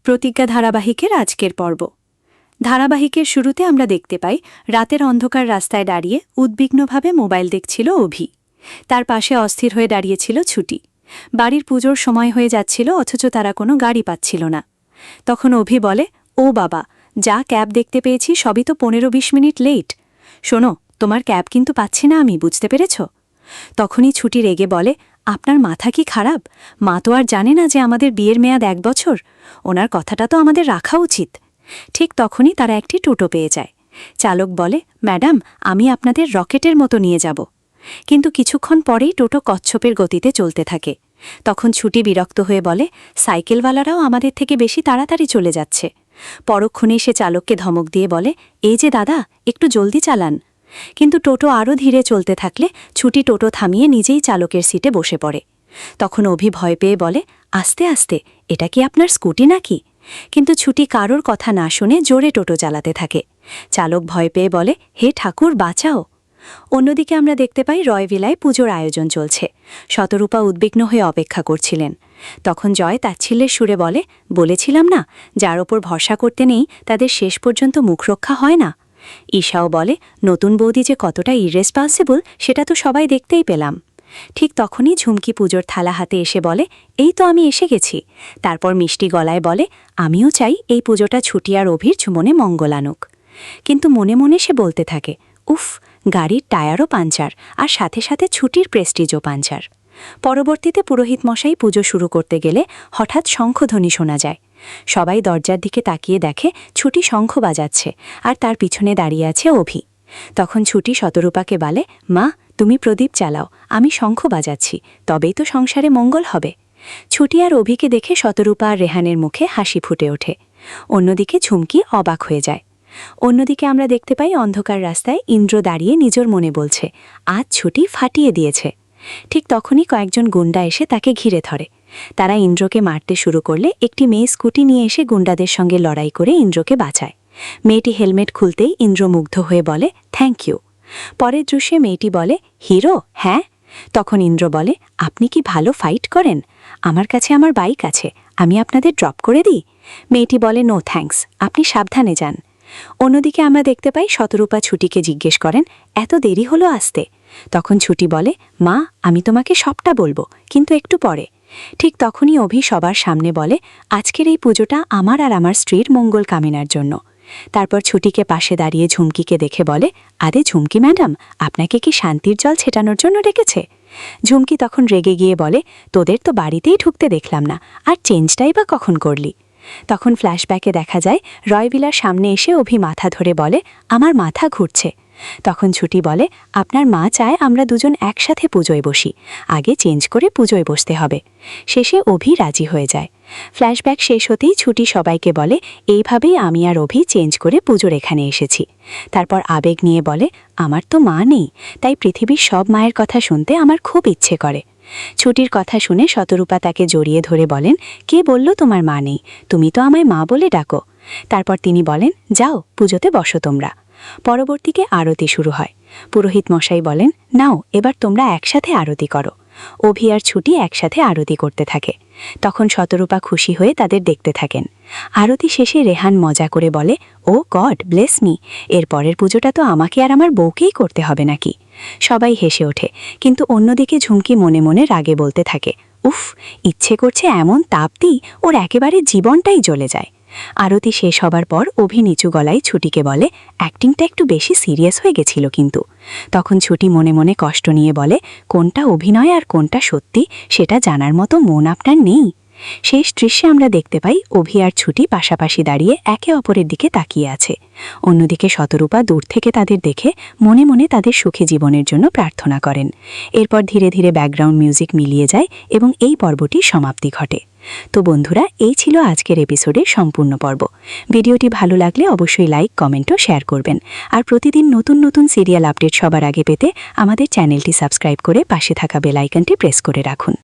প্রতিজ্ঞা ধারাবাহিকের আজকের পর্ব। ধারাবাহিকের শুরুতে আমরা দেখতে পাই রাতের অন্ধকার রাস্তায় দাঁড়িয়ে উদ্বিগ্নভাবে মোবাইল দেখছিল অভি। তার পাশে অস্থির হয়ে দাঁড়িয়েছিল ছুটি। বাড়ির পুজোর সময় হয়ে যাচ্ছিল, অথচ তারা কোনো গাড়ি পাচ্ছিল না। তখন অভি বলে, ও বাবা, যা ক্যাব দেখতে পেয়েছি সবই তো 15-20 মিনিট লেট। শোনো, তোমার ক্যাব কিন্তু পাচ্ছি না আমি, বুঝতে পেরেছ? তখনই ছুটি রেগে বলে, আপনার মাথা কি খারাপ? মা তো আর জানে না যে আমাদের বিয়ের মেয়াদ 1 বছর। ওনার কথাটা তো আমাদের রাখা উচিত। ঠিক তখনই তারা একটি টোটো পেয়ে যায়। চালক বলে, ম্যাডাম, আমি আপনাদের রকেটের মতো নিয়ে যাব। কিন্তু কিছুক্ষণ পরেই টোটো কচ্ছপের গতিতে চলতে থাকে। তখন ছুটি বিরক্ত হয়ে বলে, সাইকেলওয়ালারাও আমাদের থেকে বেশি তাড়াতাড়ি চলে যাচ্ছে। পরক্ষণেই সে চালককে ধমক দিয়ে বলে, এই যে দাদা, একটু জলদি চালান। কিন্তু টোটো আরও ধীরে চলতে থাকলে ছুটি টোটো থামিয়ে নিজেই চালকের সিটে বসে পড়ে। তখন অভি ভয় পেয়ে বলে, আস্তে আস্তে, এটা কি আপনার স্কুটি নাকি? কিন্তু ছুটি কারোর কথা না শুনে জোরে টোটো চালাতে থাকে। চালক ভয় পেয়ে বলে, হে ঠাকুর, বাঁচাও। অন্যদিকে আমরা দেখতে পাই রয়ভিলায় পুজোর আয়োজন চলছে। শতরূপা উদ্বিগ্ন হয়ে অপেক্ষা করছিলেন। তখন জয় তাচ্ছিল্যের সুরে বলে, বলেছিলাম না, যার ওপর ভরসা করতে নেই তাদের শেষ পর্যন্ত মুখরক্ষা হয় না। ঈশাও বলে, নতুন বৌদি যে কতটা ইররেসপন্সিবল সেটা তো সবাই দেখতেই পেলাম। ঠিক তখনই ঝুমকি পুজোর থালা হাতে এসে বলে, এই তো আমি এসে গেছি। তারপর মিষ্টি গলায় বলে, আমিও চাই এই পুজোটা ছুটি আর অভির ঝুমনে মঙ্গল আনুক। কিন্তু মনে মনে সে বলতে থাকে, উফ, গাড়ির টায়ারও পাঞ্চার, আর সাথে সাথে ছুটির প্রেস্টিজও পাঞ্চার। পরবর্তীতে পুরোহিত মশাই পুজো শুরু করতে গেলে হঠাৎ শঙ্খধ্বনি শোনা যায়। সবাই দরজার দিকে তাকিয়ে দেখে ছুটি শঙ্খ বাজাচ্ছে, আর তার পিছনে দাঁড়িয়ে আছে অভি। তখন ছুটি শতরূপাকে বলে, মা, তুমি প্রদীপ চালাও, আমি শঙ্খ বাজাচ্ছি, তবেই তো সংসারে মঙ্গল হবে। ছুটি আর অভিকে দেখে শতরূপা আর রেহানের মুখে হাসি ফুটে ওঠে। অন্যদিকে ঝুমকি অবাক হয়ে যায়। অন্যদিকে আমরা দেখতে পাই অন্ধকার রাস্তায় ইন্দ্র দাঁড়িয়ে নিজের মনে বলছে, আজ ছুটি ফাটিয়ে দিয়েছে। ঠিক তখনই কয়েকজন গুন্ডা এসে তাকে ঘিরে ধরে। তারা ইন্দ্রকে মারতে শুরু করলে একটি মেয়ে স্কুটি নিয়ে এসে গুন্ডাদের সঙ্গে লড়াই করে ইন্দ্রকে বাঁচায়। মেয়েটি হেলমেট খুলতেই ইন্দ্র মুগ্ধ হয়ে বলে, থ্যাংক ইউ। পরের দৃশ্যে মেয়েটি বলে, হিরো? হ্যাঁ। তখন ইন্দ্র বলে, আপনি কি ভালো ফাইট করেন? আমার কাছে আমার বাইক আছে, আমি আপনাদের ড্রপ করে দিই। মেয়েটি বলে, নো থ্যাঙ্কস, আপনি সাবধানে যান। অন্যদিকে আমরা দেখতে পাই শতরূপা ছুটিকে জিজ্ঞেস করেন, এত দেরি হলো আসতে? তখন ছুটি বলে, মা, আমি তোমাকে সবটা বলবো, কিন্তু একটু পরে। ঠিক তখনই অভি সবার সামনে বলে, আজকের এই পুজোটা আমার আর আমার স্ত্রীর মঙ্গল কামনার জন্য। তারপর ছুটিকে পাশে দাঁড়িয়ে ঝুমকিকে দেখে বলে, আরে ঝুমকি ম্যাডাম, আপনাকে কি শান্তির জল ছেটানোর জন্য ডেকেছে? ঝুমকি তখন রেগে গিয়ে বলে, তোদের তো বাড়িতেই ঢুকতে দেখলাম না, আর চেঞ্জটাই বা কখন করলি? তখন ফ্ল্যাশব্যাকে দেখা যায় রয়ভিলার সামনে এসে অভি মাথা ধরে বলে, আমার মাথা ঘুরছে। তখন ছুটি বলে, আপনার মা চায় আমরা দুজন একসাথে পুজোয় বসি, আগে চেঞ্জ করে পুজোয় বসতে হবে। শেষে অভি রাজি হয়ে যায়। ফ্ল্যাশব্যাক শেষ হতেই ছুটি সবাইকে বলে, এইভাবেই আমি আর অভি চেঞ্জ করে পুজোর এখানে এসেছি। তারপর আবেগ নিয়ে বলে, আমার তো মা নেই, তাই পৃথিবীর সব মায়ের কথা শুনতে আমার খুব ইচ্ছে করে। ছুটির কথা শুনে শতরূপা তাকে জড়িয়ে ধরে বলেন, কে বলল তোমার মা নেই? তুমি তো আমায় মা বলে ডাকো। তারপর তিনি বলেন, যাও পুজোতে বসো তোমরা। পরবর্তীকে আরতি শুরু হয়। পুরোহিত মশাই বলেন, নাও এবার তোমরা একসাথে আরতি করো। অভি আর ছুটি একসাথে আরতি করতে থাকে। তখন শতরূপা খুশি হয়ে তাদের দেখতে থাকেন। আরতি শেষে রেহান মজা করে বলে, ও গড ব্লেস মি, এর পরের পুজোটা তো আমাকে আর আমার বউকেই করতে হবে নাকি? সবাই হেসে ওঠে, কিন্তু অন্যদিকে ঝুমকি মনে মনে রাগে বলতে থাকে, উফ, ইচ্ছে করছে এমন তাপ দিই ওর একেবারে জীবনটাই জ্বলে যায়। আরতি শেষ হবার পর অভি নিচু গলায় ছুটিকে বলে, অ্যাক্টিংটা একটু বেশি সিরিয়াস হয়ে গেছিল কিন্তু। তখন ছুটি মনে মনে কষ্ট নিয়ে বলে, কোনটা অভিনয় আর কোনটা সত্যি সেটা জানার মতো মন আপনার নেই। শেষ দৃশ্যে আমরা দেখতে পাই অভি আর ছুটি পাশাপাশি দাঁড়িয়ে একে অপরের দিকে তাকিয়ে আছে। অন্যদিকে শতরূপা দূর থেকে তাদের দেখে মনে মনে তাদের সুখী জীবনের জন্য প্রার্থনা করেন। এরপর ধীরে ধীরে ব্যাকগ্রাউন্ড মিউজিক মিলিয়ে যায় এবং এই পর্বটির সমাপ্তি ঘটে। তো বন্ধুরা, এই ছিল আজকের এপিসোডের সম্পূর্ণ পর্ব। ভিডিওটি ভালো লাগলে অবশ্যই লাইক, কমেন্ট ও শেয়ার করবেন। আর প্রতিদিন নতুন নতুন সিরিয়াল আপডেট সবার আগে পেতে আমাদের চ্যানেলটি সাবস্ক্রাইব করে পাশে থাকা বেল আইকনটি প্রেস করে রাখুন।